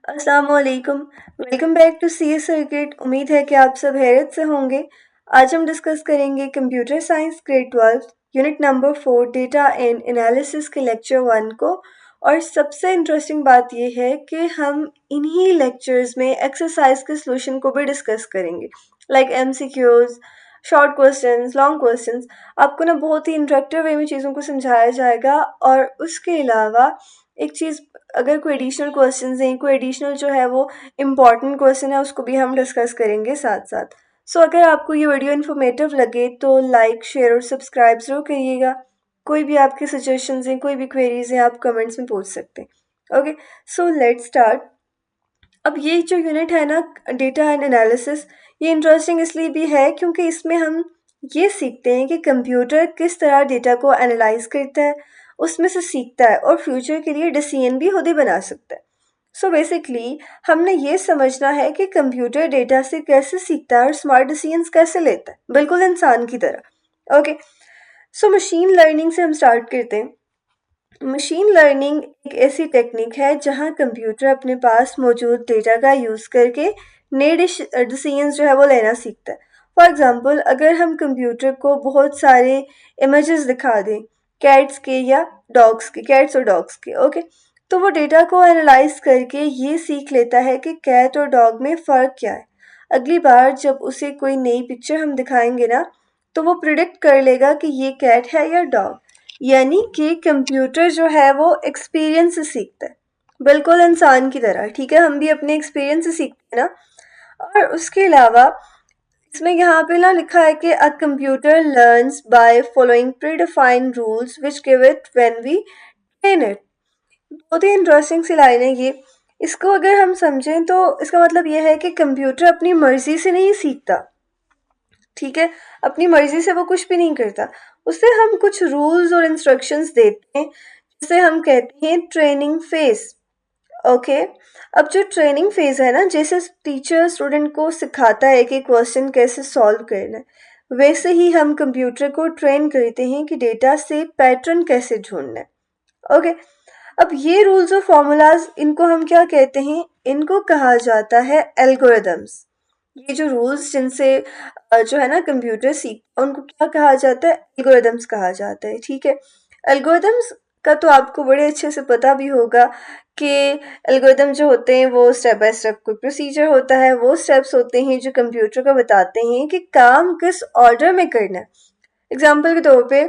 अस्सलामुअलैकुम। Welcome back to C S circuit. उम्मीद है कि आप सब हैरत से होंगे। आज हम डिस्कस करेंगे computer science grade 12 unit number 4 data and analysis के लेक्चर 1 को। और सबसे इंटरेस्टिंग बात यह है कि हम इन्हीं लेक्चर्स में एक्सरसाइज के सॉल्यूशन को भी डिस्कस करेंगे, like MCQs, short questions, long questions. आपको ना बहुत ही इंटरेक्टिव वे में चीज़ों को समझाया जाएगा। और उसके अलावा एक चीज़, अगर कोई एडिशनल क्वेश्चंस हैं, कोई एडिशनल जो है वो इम्पॉर्टेंट क्वेश्चन है, उसको भी हम डिस्कस करेंगे साथ साथ। सो अगर आपको ये वीडियो इन्फॉर्मेटिव लगे तो लाइक, शेयर और सब्सक्राइब ज़रूर करिएगा। कोई भी आपके सजेशंस हैं, कोई भी क्वेरीज हैं, आप कमेंट्स में पूछ सकते हैं। Okay, so let's start. अब ये जो यूनिट है ना, डेटा एंड एनालिसिस, ये इंटरेस्टिंग इसलिए भी है क्योंकि इसमें हम ये सीखते हैं कि कंप्यूटर किस तरह डेटा को एनालाइज करता है, उसमें से सीखता है और फ्यूचर के लिए डिसीजन भी खुद ही बना सकता है। सो बेसिकली हमने ये समझना है कि कंप्यूटर डेटा से कैसे सीखता है और स्मार्ट डिसीजंस कैसे लेता है, बिल्कुल इंसान की तरह। ओके, सो मशीन लर्निंग से हम स्टार्ट करते हैं। मशीन लर्निंग एक ऐसी टेक्निक है जहां कंप्यूटर अपने पास मौजूद डेटा का यूज़ करके नए डिसीजंस जो है वो लेना सीखता है। फॉर एग्जांपल, अगर हम कंप्यूटर को बहुत सारे इमेजेस दिखा दें, कैट्स के या डॉग्स के, कैट्स और डॉग्स के, ओके, तो वो डेटा को एनालाइज करके ये सीख लेता है कि कैट और डॉग में फ़र्क क्या है। अगली बार जब उसे कोई नई पिक्चर हम दिखाएंगे ना, तो वो प्रिडिक्ट कर लेगा कि ये कैट है या डॉग। यानी कि कंप्यूटर जो है वो एक्सपीरियंस से सीखता है, बिल्कुल इंसान की तरह। ठीक है, हम भी अपने एक्सपीरियंस से सीखते हैं ना। और उसके अलावा इसमें यहाँ पे ना लिखा है कि a computer learns by following predefined rules which give it when we train it. बहुत ही इंटरेस्टिंग सी लाइन है ये। इसको अगर हम समझें तो इसका मतलब ये है कि कंप्यूटर अपनी मर्जी से नहीं सीखता। ठीक है, अपनी मर्जी से वो कुछ भी नहीं करता। उसे हम कुछ रूल्स और इंस्ट्रक्शंस देते हैं, जिसे हम कहते हैं ट्रेनिंग फेज। ओके, अब जो ट्रेनिंग फेज है ना, जैसे टीचर स्टूडेंट को सिखाता है कि क्वेश्चन कैसे सॉल्व करना है, वैसे ही हम कंप्यूटर को ट्रेन करते हैं कि डेटा से पैटर्न कैसे ढूंढना है। ओके, अब ये रूल्स और फॉर्मूलाज, इनको हम क्या कहते हैं? इनको कहा जाता है एल्गोरिदम्स। ये जो रूल्स जिनसे जो है ना कंप्यूटर सीखता है, उनको क्या कहा जाता है? एल्गोरिदम्स कहा जाता है। ठीक है, एल्गोरिदम्स का तो आपको बड़े अच्छे से पता भी होगा कि एल्गोरिदम जो होते हैं वो स्टेप बाय स्टेप कोई प्रोसीजर होता है, वो स्टेप्स होते हैं जो कंप्यूटर को बताते हैं कि काम किस ऑर्डर में करना है। एग्जाम्पल के तौर पे,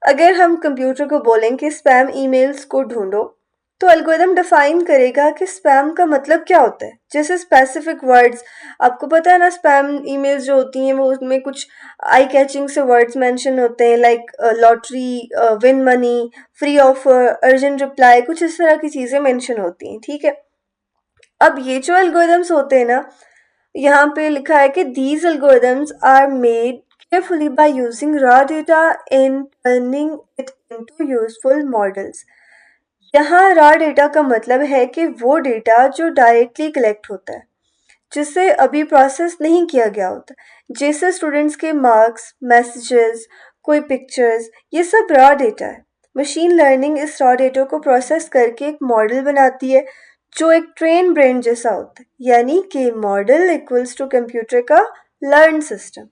अगर हम कंप्यूटर को बोलें कि स्पैम ईमेल्स को ढूंढो, तो एल्गोरिदम डिफाइन करेगा कि स्पैम का मतलब क्या होता है। जैसे स्पेसिफिक वर्ड्स, आपको पता है ना, स्पैम ईमेल्स जो होती हैं वो उसमें कुछ आई कैचिंग से वर्ड्स मेंशन होते हैं, like lottery, win money, free offer, urgent reply, कुछ इस तरह की चीज़ें मेंशन होती हैं। ठीक है, अब ये जो एल्गोरिदम्स होते हैं ना, यहाँ पे लिखा है कि these algorithms are made carefully by using raw data and turning it into useful models। यहाँ raw data का मतलब है कि वो डेटा जो डायरेक्टली कलेक्ट होता है, जिसे अभी प्रोसेस नहीं किया गया होता, जैसे स्टूडेंट्स के मार्क्स, मैसेजेस, कोई पिक्चर्स, ये सब रॉ डेटा है। मशीन लर्निंग इस रॉ डेटा को प्रोसेस करके एक मॉडल बनाती है जो एक ट्रेन ब्रेन जैसा होता है, यानी कि मॉडल इक्वल्स टू कंप्यूटर का लर्न सिस्टम।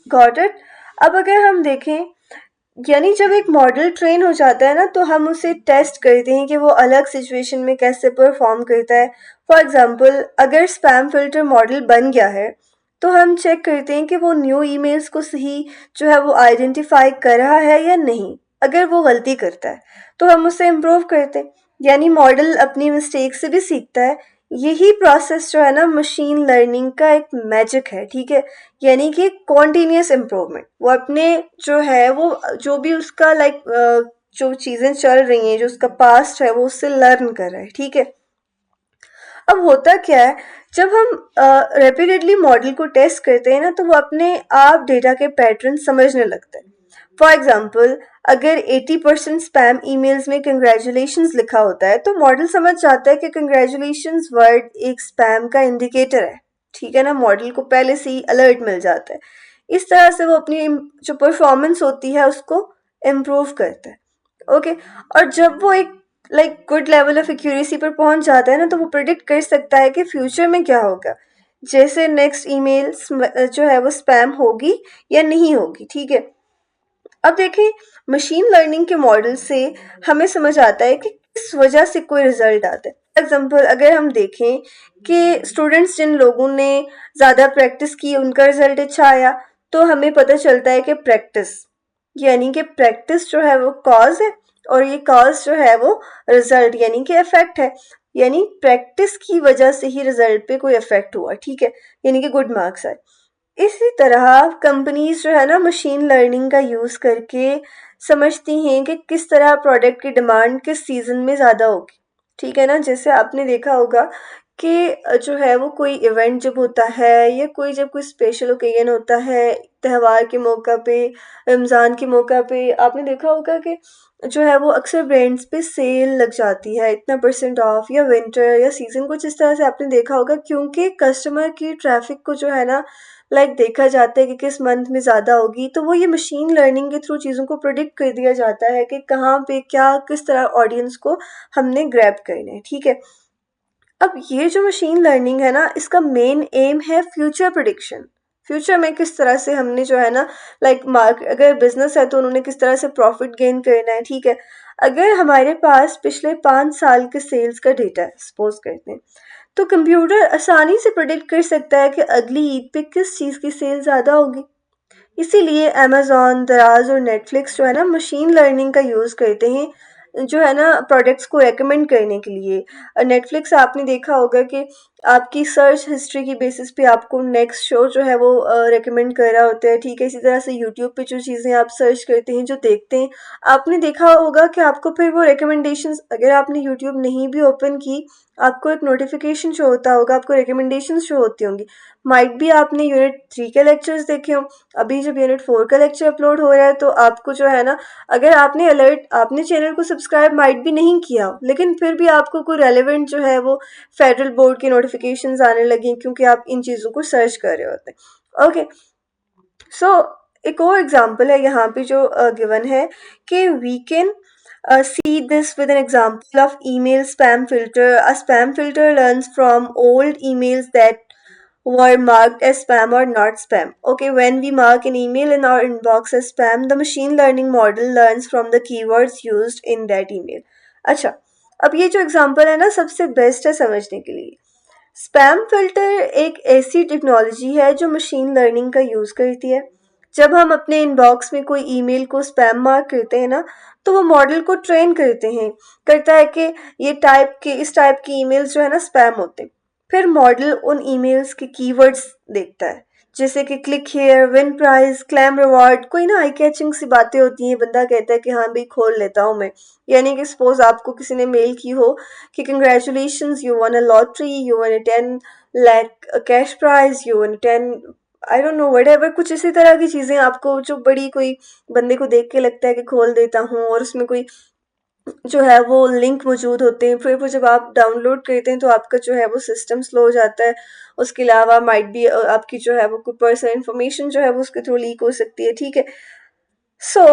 Got it? अब अगर हम देखें, यानी जब एक मॉडल ट्रेन हो जाता है ना, तो हम उसे टेस्ट करते हैं कि वो अलग सिचुएशन में कैसे परफॉर्म करता है। फॉर एग्जांपल, अगर स्पैम फिल्टर मॉडल बन गया है, तो हम चेक करते हैं कि वो न्यू ईमेल्स को सही जो है वो आइडेंटिफाई कर रहा है या नहीं। अगर वो गलती करता है तो हम उसे इम्प्रूव करते हैं। यानी मॉडल अपनी मिस्टेक से भी सीखता है। यही प्रोसेस जो है ना मशीन लर्निंग का एक मैजिक है। ठीक है, यानी कि कॉन्टीन्यूस इम्प्रूवमेंट। वो अपने जो है वो जो भी उसका जो चीज़ें चल रही हैं, जो उसका पास्ट है, वो उससे लर्न कर रहा है। ठीक है, अब होता क्या है, जब हम रेपिडेटली मॉडल को टेस्ट करते हैं ना, तो वो अपने आप डेटा के पैटर्न समझने लगता है। फॉर एग्जाम्पल, अगर 80% स्पैम ईमेल्स में कंग्रेचुलेशंस लिखा होता है, तो मॉडल समझ जाता है कि कंग्रेचुलेशंस वर्ड एक स्पैम का इंडिकेटर है। ठीक है ना, मॉडल को पहले से ही अलर्ट मिल जाता है। इस तरह से वो अपनी जो परफॉर्मेंस होती है उसको इम्प्रूव करता है। ओके, और जब वो एक like good level of accuracy पर पहुंच जाता है ना, तो वो प्रिडिक्ट कर सकता है कि फ्यूचर में क्या होगा, जैसे नेक्स्ट ईमेल जो है वो स्पैम होगी या नहीं होगी, ठीक है। अब देखें, मशीन लर्निंग के मॉडल से हमें समझ आता है कि किस वजह से कोई रिजल्ट आता है। फॉर एग्जाम्पल अगर हम देखें कि स्टूडेंट्स जिन लोगों ने ज़्यादा प्रैक्टिस की उनका रिजल्ट अच्छा आया, तो हमें पता चलता है कि प्रैक्टिस, यानी कि प्रैक्टिस जो है वो कॉज है, और ये कॉज जो है वो रिजल्ट यानी कि इफेक्ट है। यानी प्रैक्टिस की वजह से ही रिजल्ट पे कोई इफेक्ट हुआ, ठीक है, यानी कि गुड मार्क्स आए। इसी तरह कंपनीज जो है ना मशीन लर्निंग का यूज़ करके समझती हैं कि किस तरह प्रोडक्ट की डिमांड किस सीज़न में ज़्यादा होगी, ठीक है ना। जैसे आपने देखा होगा कि जो है वो कोई इवेंट जब होता है या कोई जब कोई स्पेशल ओकेजन होता है, त्यौहार के मौका पे, रमज़ान के मौका पे, आपने देखा होगा कि जो है वो अक्सर ब्रांड्स पे सेल लग जाती है, इतना परसेंट ऑफ, या विंटर या सीज़न कुछ इस तरह से आपने देखा होगा, क्योंकि कस्टमर की ट्रैफिक को जो है ना देखा जाता है कि किस मंथ में ज़्यादा होगी, तो वो ये मशीन लर्निंग के थ्रू चीज़ों को प्रिडिक्ट कर दिया जाता है कि कहाँ पे क्या किस तरह ऑडियंस को हमने ग्रैब करना है, ठीक है। अब ये जो मशीन लर्निंग है ना, इसका मेन एम है फ्यूचर प्रिडिक्शन। फ्यूचर में किस तरह से हमने जो है ना मार्क, अगर बिजनेस है तो उन्होंने किस तरह से प्रॉफिट गेन करना है, ठीक है। अगर हमारे पास पिछले 5 साल के सेल्स का डेटा है सपोज करते हैं, तो कंप्यूटर आसानी से प्रिडिक्ट कर सकता है कि अगली ईद पे किस चीज़ की सेल ज़्यादा होगी। इसीलिए अमेज़न, दराज और नेटफ्लिक्स जो है ना मशीन लर्निंग का यूज़ करते हैं जो है ना प्रोडक्ट्स को रेकमेंड करने के लिए। नेटफ्लिक्स आपने देखा होगा कि आपकी सर्च हिस्ट्री की बेसिस पे आपको नेक्स्ट शो जो है वो रेकमेंड कर रहा होता है, ठीक है। इसी तरह से यूट्यूब पे जो चीज़ें आप सर्च करते हैं, जो देखते हैं, आपने देखा होगा कि आपको फिर वो रिकमेंडेशंस, अगर आपने यूट्यूब नहीं भी ओपन की, आपको एक नोटिफिकेशन शो होता होगा, आपको रिकमेंडेशंस शो होती होंगी। माइट भी आपने यूनिट 3 के लेक्चर्स देखे हों, अभी जब यूनिट 4 का लेक्चर अपलोड हो रहा है तो आपको जो है ना, अगर आपने चैनल को सब्सक्राइब माइट भी नहीं किया हो, लेकिन फिर भी आपको कोई रेलेवेंट जो है वो फेडरल बोर्ड की नोटिफिकेशंस आने लगी, क्योंकि आप इन चीज़ों को सर्च कर रहे होते हैं, ओके। सो एक और एग्जांपल है यहाँ पे जो गिवन है कि we can see this with an example of email spam filter. A spam filter learns from old emails that were marked as spam or not spam. Okay, when we mark an email in our inbox as spam, the machine learning model learns from the keywords used in that email. अच्छा, अब ये जो example है ना सबसे best है समझने के लिए। स्पैम फिल्टर एक ऐसी टेक्नोलॉजी है जो मशीन लर्निंग का यूज़ करती है। जब हम अपने इनबॉक्स में कोई ईमेल को स्पैम मार्क करते हैं ना, तो वो मॉडल को ट्रेन करता है कि इस टाइप की ईमेल्स जो है ना स्पैम होते हैं। फिर मॉडल उन ईमेल्स के कीवर्ड्स देखता है, जैसे कि click here, win prize, claim reward, कोई ना आई कैचिंग सी बातें होती हैं, बंदा कहता है कि हाँ भाई खोल लेता हूँ मैं। यानी कि सपोज आपको किसी ने मेल की हो कि congratulations, you won a lottery, you won a 10 lakh cash prize, you won 10, I don't know what, कुछ इसी तरह की चीज़ें आपको जो बड़ी कोई बंदे को देख के लगता है कि खोल देता हूँ, और उसमें कोई जो है वो लिंक मौजूद होते हैं, फिर वो जब आप डाउनलोड करते हैं तो आपका जो है वो सिस्टम स्लो हो जाता है। उसके अलावा माइट भी आपकी जो है वो कोई पर्सनल इन्फॉर्मेशन जो है वो उसके थ्रू लीक हो सकती है, ठीक है। सो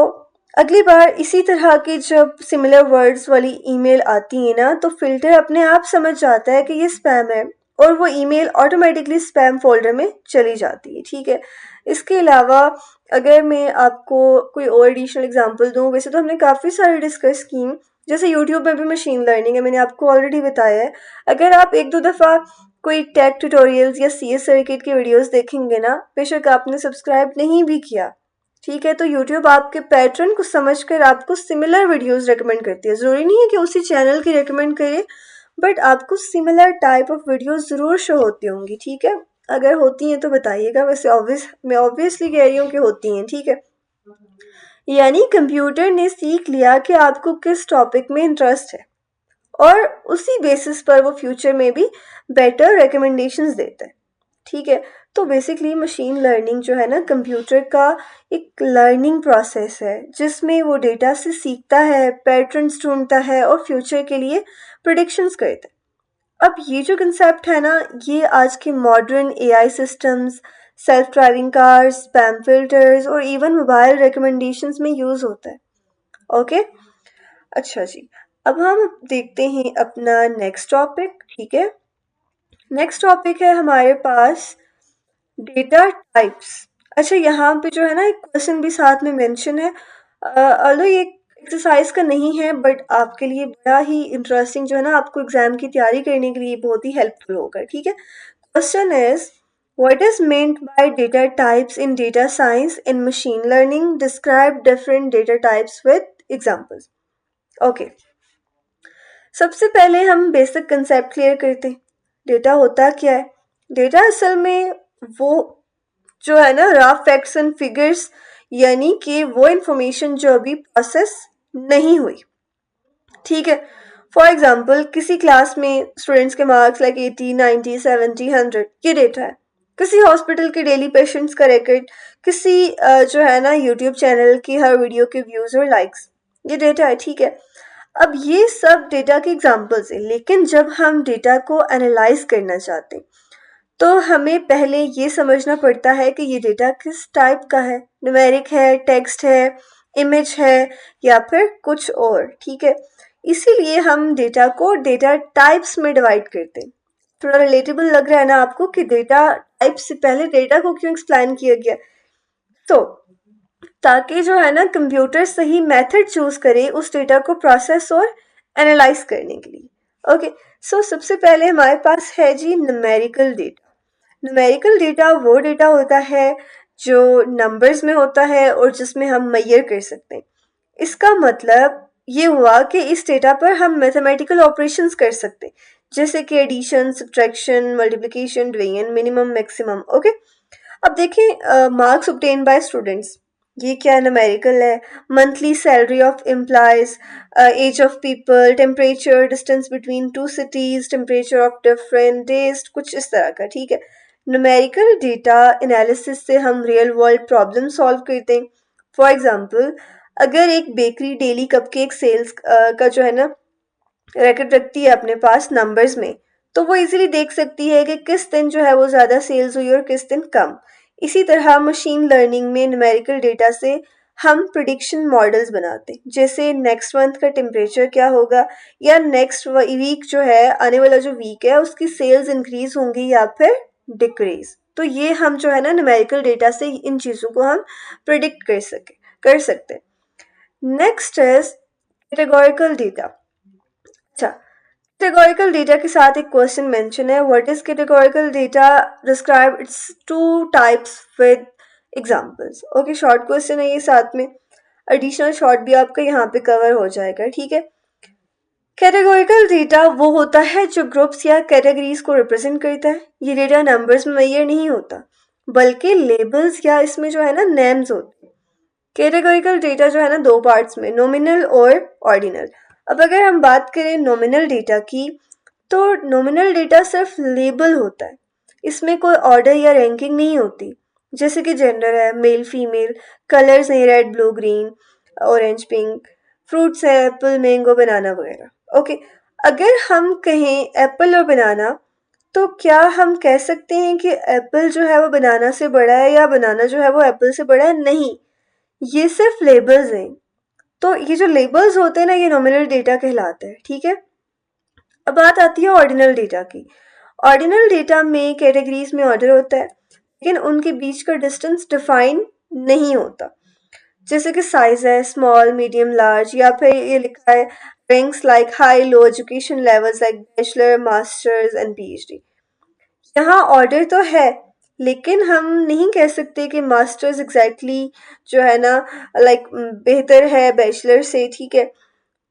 अगली बार इसी तरह की जब सिमिलर वर्ड्स वाली ईमेल आती है ना, तो फिल्टर अपने आप समझ जाता है कि ये स्पैम है, और वो ईमेल ऑटोमेटिकली स्पैम फोल्डर में चली जाती है, ठीक है। इसके अलावा अगर मैं आपको कोई और एडिशनल एग्जांपल दूं, वैसे तो हमने काफ़ी सारे डिस्कस की, जैसे यूट्यूब में भी मशीन लर्निंग है, मैंने आपको ऑलरेडी बताया है। अगर आप एक दो दफ़ा कोई टेक ट्यूटोरियल्स या सी एस सर्किट की वीडियोस देखेंगे ना, बेशक आपने सब्सक्राइब नहीं भी किया, ठीक है, तो यूट्यूब आपके पैटर्न को समझकर आपको सिमिलर वीडियोस रेकमेंड करती है। ज़रूरी नहीं है कि उसी चैनल की रेकमेंड करे, बट आपको सिमिलर टाइप ऑफ वीडियोस ज़रूर शो होती होंगी, ठीक है। अगर होती हैं तो बताइएगा, वैसे मैं ऑब्वियसली कह रही हूँ कि होती हैं, ठीक है। यानी कंप्यूटर ने सीख लिया कि आपको किस टॉपिक में इंटरेस्ट है, और उसी बेसिस पर वो फ्यूचर में भी बेटर रिकमेंडेशंस देता है, ठीक है। तो बेसिकली मशीन लर्निंग जो है ना कंप्यूटर का एक लर्निंग प्रोसेस है, जिसमें वो डेटा से सीखता है, पैटर्न्स ढूंढता है और फ्यूचर के लिए प्रिडिक्शंस करता है। अब ये जो कंसेप्ट है ना, ये आज के modern AI systems, self driving cars, spam filters और इवन मोबाइल रिकमेंडेशंस में यूज़ होता है, ओके। अच्छा जी, अब हम देखते हैं अपना नेक्स्ट टॉपिक। ठीक है, नेक्स्ट टॉपिक है हमारे पास डेटा टाइप्स। अच्छा, यहाँ पे जो है ना एक क्वेश्चन भी साथ में मेंशन है। ऑल्दो ये एक्सरसाइज का नहीं है, बट आपके लिए बड़ा ही इंटरेस्टिंग जो है ना, आपको एग्जाम की तैयारी करने के लिए बहुत ही हेल्पफुल होगा। ठीक है, question is what is meant by data types in data science in machine learning? Describe different data types with examples. Okay, सबसे पहले हम बेसिक कंसेप्ट क्लियर करते हैं। डेटा होता क्या है? डेटा असल में वो जो है ना रॉ फैक्ट्स एंड फिगर्स, यानी कि वो इंफॉर्मेशन जो अभी प्रोसेस नहीं हुई। ठीक है, फॉर एग्जाम्पल किसी क्लास में स्टूडेंट्स के मार्क्स लाइक 80, 90, 70, 100, ये डेटा है। किसी हॉस्पिटल के डेली पेशेंट्स का रिकॉर्ड, किसी जो है ना यूट्यूब चैनल की हर वीडियो के व्यूज और लाइक्स, ये डेटा है। ठीक है, अब ये सब डेटा के एग्जाम्पल्स हैं, लेकिन जब हम डेटा को एनालाइज करना चाहते हैं तो हमें पहले ये समझना पड़ता है कि ये डेटा किस टाइप का है। न्यूमेरिक है, टेक्स्ट है, इमेज है, या फिर कुछ और। ठीक है, इसीलिए हम डेटा को डेटा टाइप्स में डिवाइड करते हैं। थोड़ा रिलेटेबल लग रहा है ना आपको कि डेटा टाइप से पहले डेटा को क्यों एक्सप्लेन किया गया? तो ताकि जो है ना कंप्यूटर सही मेथड चूज करे उस डेटा को प्रोसेस और एनालाइज करने के लिए। ओके, सो सबसे पहले हमारे पास है जी न्यूमेरिकल डेटा। न्यूमेरिकल डेटा वो डेटा होता है जो नंबर्स में होता है और जिसमें हम मेजर कर सकते हैं। इसका मतलब ये हुआ कि इस डेटा पर हम मैथमेटिकल ऑपरेशंस कर सकते हैं, जैसे कि addition, subtraction, multiplication, division, minimum, maximum. Okay, अब देखें मार्क्स ऑब्टेन बाय स्टूडेंट्स, ये क्या न्यूमेरिकल है। Monthly salary of employees, age of people, temperature, distance between two cities, temperature of different days, कुछ इस तरह का। ठीक है, न्यूमेरिकल डेटा एनालिसिस से हम रियल वर्ल्ड प्रॉब्लम सॉल्व करते हैं। फॉर एग्जांपल, अगर एक बेकरी डेली कपकेक सेल्स का जो है ना रिकॉर्ड रखती है अपने पास नंबर्स में, तो वो इजीली देख सकती है कि किस दिन जो है वो ज़्यादा सेल्स हुई और किस दिन कम। इसी तरह मशीन लर्निंग में न्यूमेरिकल डेटा से हम प्रिडिक्शन मॉडल्स बनाते हैं, जैसे नेक्स्ट मंथ का टेम्परेचर क्या होगा, या नेक्स्ट वीक जो है, आने वाला जो वीक है उसकी सेल्स इंक्रीज होंगी या फिर डिक्रीज। तो ये हम जो है ना न्यूमेरिकल डेटा से इन चीज़ों को हम प्रिडिक्ट कर सकते हैं। Next is categorical data. अच्छा, कैटेगोरिकल डेटा के साथ एक क्वेश्चन मेंशन है, what is categorical data, describe it's two types with examples. Okay, short question है ये, साथ में एडिशनल शॉर्ट भी आपका यहाँ पे कवर हो जाएगा। ठीक है, कैटेगोरिकल डेटा वो होता है जो ग्रुप्स या कैटेगरीज को रिप्रेजेंट करता है। ये डेटा नंबर्स में मेजर नहीं होता, बल्कि लेबल्स या इसमें जो है ना नेम्स होते हैं। कैटेगोरिकल डेटा जो है ना दो पार्ट्स में, नॉमिनल और ऑर्डिनल। अब अगर हम बात करें नॉमिनल डेटा की, तो नॉमिनल डेटा सिर्फ लेबल होता है, इसमें कोई ऑर्डर या रैंकिंग नहीं होती। जैसे कि जेंडर है, मेल फीमेल, कलर्स हैं red blue green orange pink, fruits है एप्पल मैंगो बनाना वगैरह। ओके, अगर हम कहें एप्पल और बनाना, तो क्या हम कह सकते हैं कि एप्पल जो है वो बनाना से बड़ा है या बनाना जो है वो एप्पल से बड़ा है? नहीं, ये सिर्फ लेबल्स हैं। तो ये जो लेबल्स होते हैं ना, ये नॉमिनल डेटा कहलाते हैं। ठीक है, अब बात आती है ऑर्डिनल डेटा की। ऑर्डिनल डेटा में कैटेगरीज में ऑर्डर होता है, लेकिन उनके बीच का डिस्टेंस डिफाइन नहीं होता। जैसे कि साइज है स्मॉल, मीडियम, लार्ज, या फिर ये लिखा है ranks like high low, education levels like bachelor, masters and PhD. यहाँ ऑर्डर तो है, लेकिन हम नहीं कह सकते कि मास्टर्स एग्जैक्टली जो है ना लाइक बेहतर है बैचलर से। ठीक है,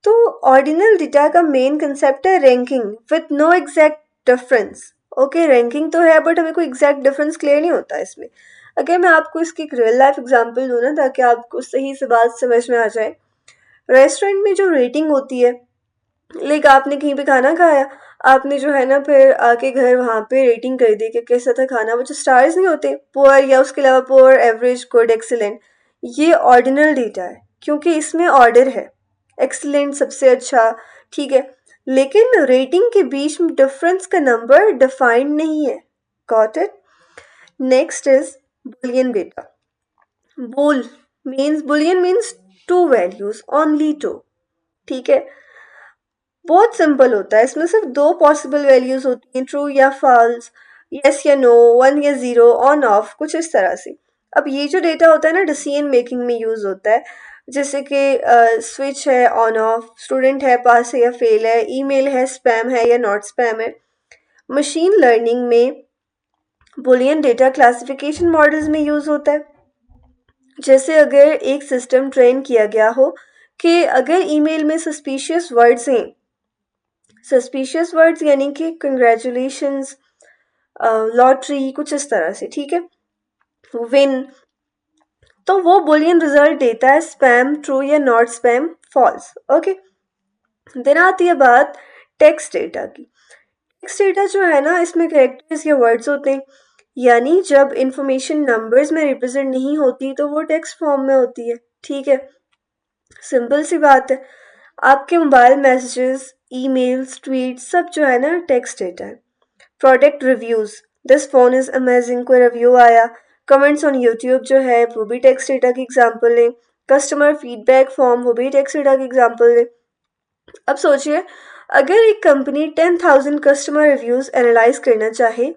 तो ऑर्डिनल डेटा का मेन कंसेप्ट है ranking with no exact difference. Okay, ranking तो है बट हमें कोई एग्जैक्ट डिफरेंस क्लियर नहीं होता इसमें। अगर मैं आपको इसकी एक रियल लाइफ एग्जांपल दूँ ना, ताकि आपको सही से बात समझ में आ जाए। रेस्टोरेंट में जो रेटिंग होती है, लाइक आपने कहीं पे खाना खाया, आपने जो है ना फिर आके घर वहाँ पे रेटिंग कर दी कि कैसा था खाना। वो जो स्टार्स नहीं होते, पुअर या उसके अलावा पुअर, एवरेज, गुड, एक्सीलेंट, ये ऑर्डिनल डेटा है क्योंकि इसमें ऑर्डर है। एक्सीलेंट सबसे अच्छा, ठीक है, लेकिन रेटिंग के बीच में डिफरेंस का नंबर डिफाइंड नहीं है। Got it? Next is boolean data. Boolean means two values, only two. ठीक है, बहुत सिंपल होता है, इसमें सिर्फ दो पॉसिबल वैल्यूज होती हैं, ट्रू या फॉल्स, यस या नो, वन या जीरो, ऑन ऑफ, कुछ इस तरह से। अब ये जो डेटा होता है ना डिसीजन मेकिंग में यूज होता है, जैसे कि स्विच है ऑन ऑफ, स्टूडेंट है पास है या फेल है, ईमेल है स्पैम है या नॉट स्पैम है। मशीन लर्निंग में बुलियन डेटा क्लासिफिकेशन मॉडल्स में यूज होता है। जैसे अगर एक सिस्टम ट्रेन किया गया हो कि अगर ईमेल में सस्पिशियस वर्ड्स हैं, सस्पिशियस वर्ड्स यानी कि कंग्रेचुलेशंस, लॉटरी, कुछ इस तरह से, ठीक है, विन, तो वो बुलियन रिजल्ट देता है स्पैम ट्रू या not spam false. Okay, then आती है बात टेक्स्ट डेटा की। टेक्स्ट डेटा जो है ना इसमें कैरेक्टर्स या वर्ड्स होते हैं, यानी जब इंफॉर्मेशन नंबर्स में रिप्रेजेंट नहीं होती तो वो टेक्स्ट फॉर्म में होती है, ठीक है, सिंपल सी बात है। आपके मोबाइल मैसेजेस, ईमेल्स, ट्वीट्स सब जो है ना टेक्स्ट डेटा है। Product reviews, this phone is amazing, कोई रिव्यू आया। कमेंट्स ऑन यूट्यूब जो है वो भी टेक्स्ट डेटा की एग्जांपल है। कस्टमर फीडबैक फॉर्म वो भी टेक्स्ट डेटा की एग्जांपल है। अब सोचिए अगर एक कंपनी 10,000 कस्टमर रिव्यूज एनालाइज करना चाहे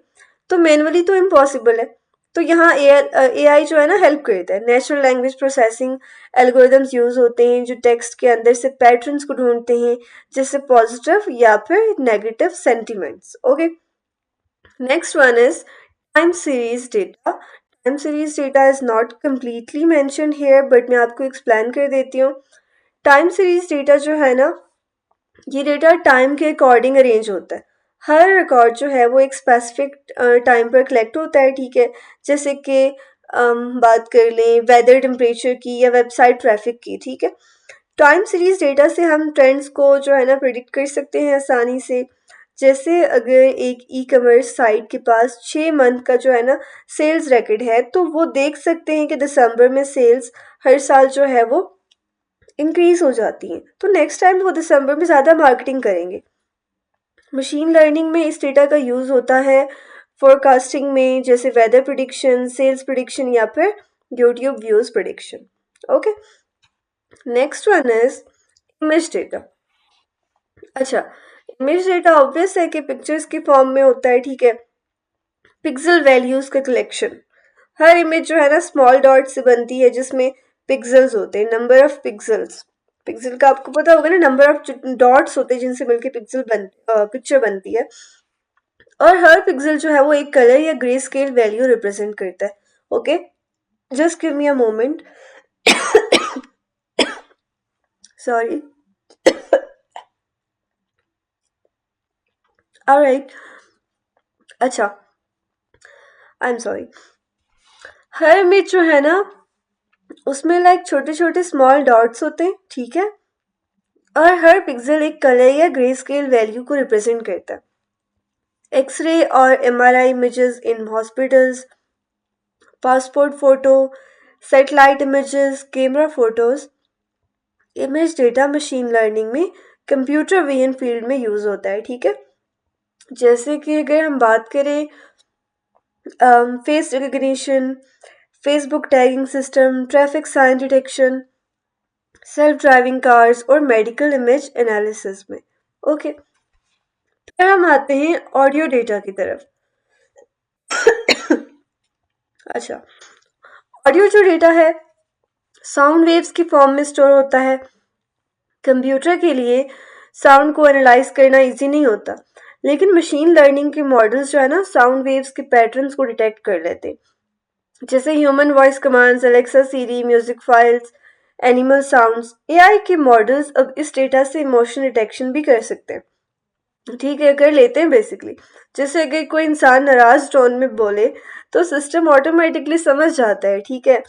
तो मैनुअली तो इम्पॉसिबल है। तो यहाँ ए आई जो है ना हेल्प करता है। Natural language processing algorithms use होते हैं जो टेक्स्ट के अंदर से पैटर्न्स को ढूंढते हैं, जैसे पॉजिटिव या फिर negative sentiments. Okay, next one is time series data. Time series data is not completely mentioned here but मैं आपको एक्सप्लेन कर देती हूँ। टाइम सीरीज डेटा जो है ना ये डेटा टाइम के अकॉर्डिंग अरेंज होता है। हर रिकॉर्ड जो है वो एक स्पेसिफिक टाइम पर कलेक्ट होता है, ठीक है, जैसे कि बात कर लें वेदर टेम्परेचर की या वेबसाइट ट्रैफिक की, ठीक है। टाइम सीरीज डेटा से हम ट्रेंड्स को जो है ना प्रिडिक्ट कर सकते हैं आसानी से। जैसे अगर एक ई कॉमर्स साइट के पास 6 मंथ का जो है ना सेल्स रिकॉर्ड है तो वो देख सकते हैं कि दिसंबर में सेल्स हर साल जो है वो इंक्रीज हो जाती हैं, तो नेक्स्ट टाइम वो दिसंबर में ज़्यादा मार्केटिंग करेंगे। मशीन लर्निंग में इस डेटा का यूज़ होता है फोरकास्टिंग में, जैसे वेदर प्रिडिक्शन, सेल्स प्रिडिक्शन या फिर YouTube views prediction. Okay, next one is image data. अच्छा, इमेज डेटा ऑब्वियस है कि पिक्चर्स के फॉर्म में होता है, ठीक है, पिक्सल वैल्यूज का कलेक्शन। हर इमेज जो है ना स्मॉल डॉट से बनती है जिसमें पिक्सल्स होते हैं, नंबर ऑफ पिक्सल्स। पिक्सल का आपको पता होगा ना, नंबर ऑफ डॉट्स होते हैं जिनसे मिलके पिक्चर बनती है। और हर पिक्सल जो है वो एक कलर या ग्रे स्केल वैल्यू रिप्रेजेंट करता है। Okay, just give me a moment, sorry. Alright, अच्छा, आई एम सॉरी। हर इमेज जो है ना उसमें लाइक छोटे छोटे स्मॉल डॉट्स होते हैं, ठीक है, और हर पिक्सल एक कलर या ग्रे स्केल वैल्यू को रिप्रेजेंट करता है। एक्सरे और MRI images in hospitals, passport photo, satellite images, camera photos. Image data machine learning में कंप्यूटर विजन फील्ड में यूज होता है, ठीक है। जैसे कि अगर हम बात करें face recognition, Facebook tagging system, traffic sign detection, self driving cars और मेडिकल इमेज एनालिसिस में। ओके, फिर हम आते हैं ऑडियो डेटा की तरफ। अच्छा, ऑडियो जो डेटा है साउंड वेव्स की फॉर्म में स्टोर होता है। कंप्यूटर के लिए साउंड को एनालाइज करना इजी नहीं होता, लेकिन मशीन लर्निंग के मॉडल्स जो है ना साउंड वेव्स के पैटर्न्स को डिटेक्ट कर लेते हैं। जैसे human voice commands, Alexa, Siri, music files, animal sounds. AI के मॉडल्स अब इस डेटा से इमोशन डिटेक्शन भी कर सकते हैं, ठीक है, कर लेते हैं बेसिकली। जैसे अगर कोई इंसान नाराज टोन में बोले तो सिस्टम ऑटोमेटिकली समझ जाता है, ठीक है।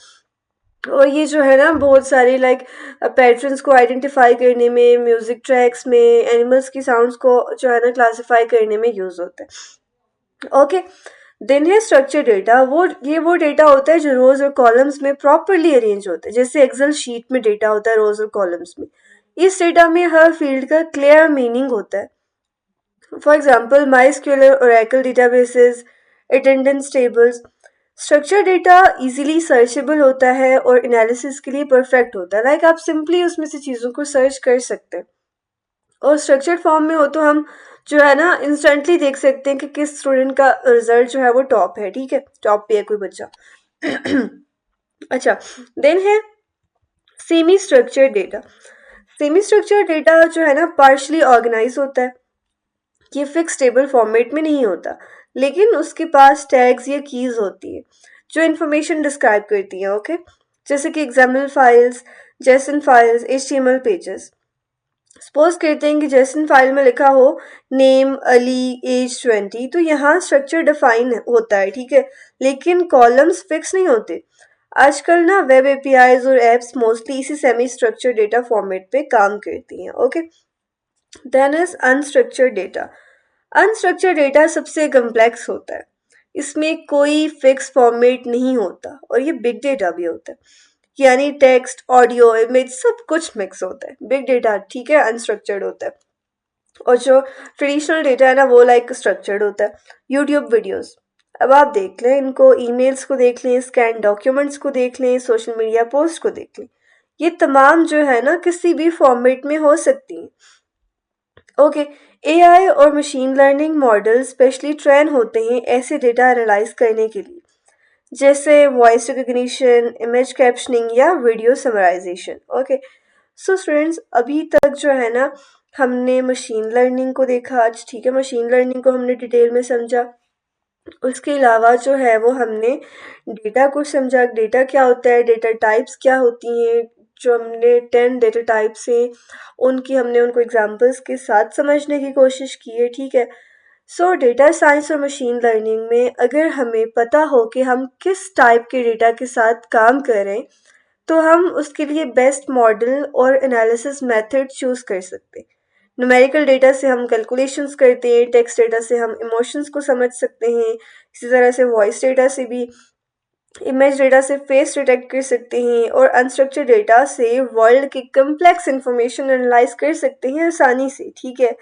और ये जो है ना बहुत सारी लाइक पैटर्न्स को आइडेंटिफाई करने में, म्यूजिक ट्रैक्स में, एनिमल्स की साउंड्स को जो है ना क्लासिफाई करने में यूज होता है। ओके, देन है स्ट्रक्चर डेटा। वो डेटा होता है जो रोज और कॉलम्स में प्रॉपरली अरेंज होता है, जैसे एक्सेल शीट में डेटा होता है रोज और कॉलम्स में। इस डेटा में हर फील्ड का क्लियर मीनिंग होता है। For example, MySQL, Oracle databases, attendance tables. Structure data easily searchable होता है और एनालिसिस के लिए परफेक्ट होता है। लाइक आप सिंपली उसमें से चीज़ों को सर्च कर सकते हैं। और स्ट्रक्चर्ड फॉर्म में हो तो हम जो है ना इंस्टेंटली देख सकते हैं कि किस स्टूडेंट का रिजल्ट जो है वो टॉप है, ठीक है, टॉप पे है कोई बच्चा। अच्छा, देन है semi structured data. Semi structured data जो है ना पार्शली ऑर्गेनाइज होता है, ये फिक्स टेबल फॉर्मेट में नहीं होता, लेकिन उसके पास टैग्स या कीज होती है जो इन्फॉर्मेशन डिस्क्राइब करती हैं, ओके। जैसे कि example files, Jason files, HTML pages. Suppose करते हैं कि जेसन फाइल में लिखा हो नेम अली एज 20, तो यहाँ स्ट्रक्चर डिफाइन होता है, ठीक है, लेकिन कॉलम्स फिक्स नहीं होते। आजकल ना वेब एपीआईज और एप्स मोस्टली इसी सेमी स्ट्रक्चर डेटा फॉर्मेट पे काम करती हैं, okay. Then is unstructured data. Unstructured data सबसे कम्प्लेक्स होता है, इसमें कोई फिक्स फॉर्मेट नहीं होता और ये बिग डेटा भी होता है, यानी टेक्स्ट, ऑडियो, इमेज सब कुछ मिक्स होता है। बिग डेटा ठीक है अनस्ट्रक्चर्ड होता है, और जो ट्रेडिशनल डेटा है ना वो लाइक स्ट्रक्चर्ड होता है। यूट्यूब वीडियोस, अब आप देख लें इनको, ईमेल्स को देख लें, स्कैन डॉक्यूमेंट्स को देख लें, सोशल मीडिया पोस्ट को देख लें, ये तमाम जो है ना किसी भी फॉर्मेट में हो सकती हैं, ओके। एआई और machine learning model specially train होते हैं ऐसे डेटा एनालाइज करने के लिए, जैसे वॉइस रिकग्निशन, इमेज कैप्शनिंग या video summarisation, okay. So students अभी तक जो है ना हमने मशीन लर्निंग को देखा आज, ठीक है, मशीन लर्निंग को हमने डिटेल में समझा। उसके अलावा जो है वो हमने डेटा को समझा, डेटा क्या होता है, डेटा टाइप्स क्या होती हैं, जो हमने 10 डेटा टाइप्स हैं उनकी हमने उनको एग्जांपल्स के साथ समझने की कोशिश की है, ठीक है। सो डेटा साइंस और मशीन लर्निंग में अगर हमें पता हो कि हम किस टाइप के डेटा के साथ काम कर रहे हैं, तो हम उसके लिए बेस्ट मॉडल और एनालिसिस मेथड चूज़ कर सकते हैं। न्यूमेरिकल डेटा से हम कैलकुलेशंस करते हैं, टेक्स्ट डेटा से हम इमोशंस को समझ सकते हैं, इसी तरह से वॉइस डेटा से भी, इमेज डेटा से फेस डिटेक्ट कर सकते हैं, और अनस्ट्रक्चर्ड डेटा से वर्ल्ड की कम्प्लेक्स इंफॉर्मेशन एनालाइज कर सकते हैं आसानी से, ठीक है।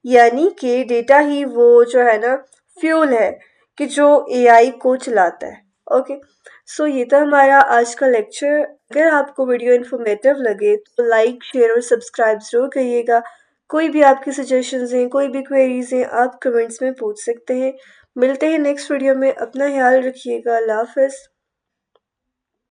यानी कि डेटा ही वो जो है ना फ्यूल है कि जो एआई को चलाता है, ओके। सो ये था हमारा आज का लेक्चर। अगर आपको वीडियो इन्फॉर्मेटिव लगे तो लाइक, शेयर और सब्सक्राइब जरूर करिएगा। कोई भी आपकी सजेशंस हैं, कोई भी क्वेरीज हैं, आप कमेंट्स में पूछ सकते हैं। मिलते हैं नेक्स्ट वीडियो में, अपना ख्याल रखिएगा, अल्लाह हाफ़िज़।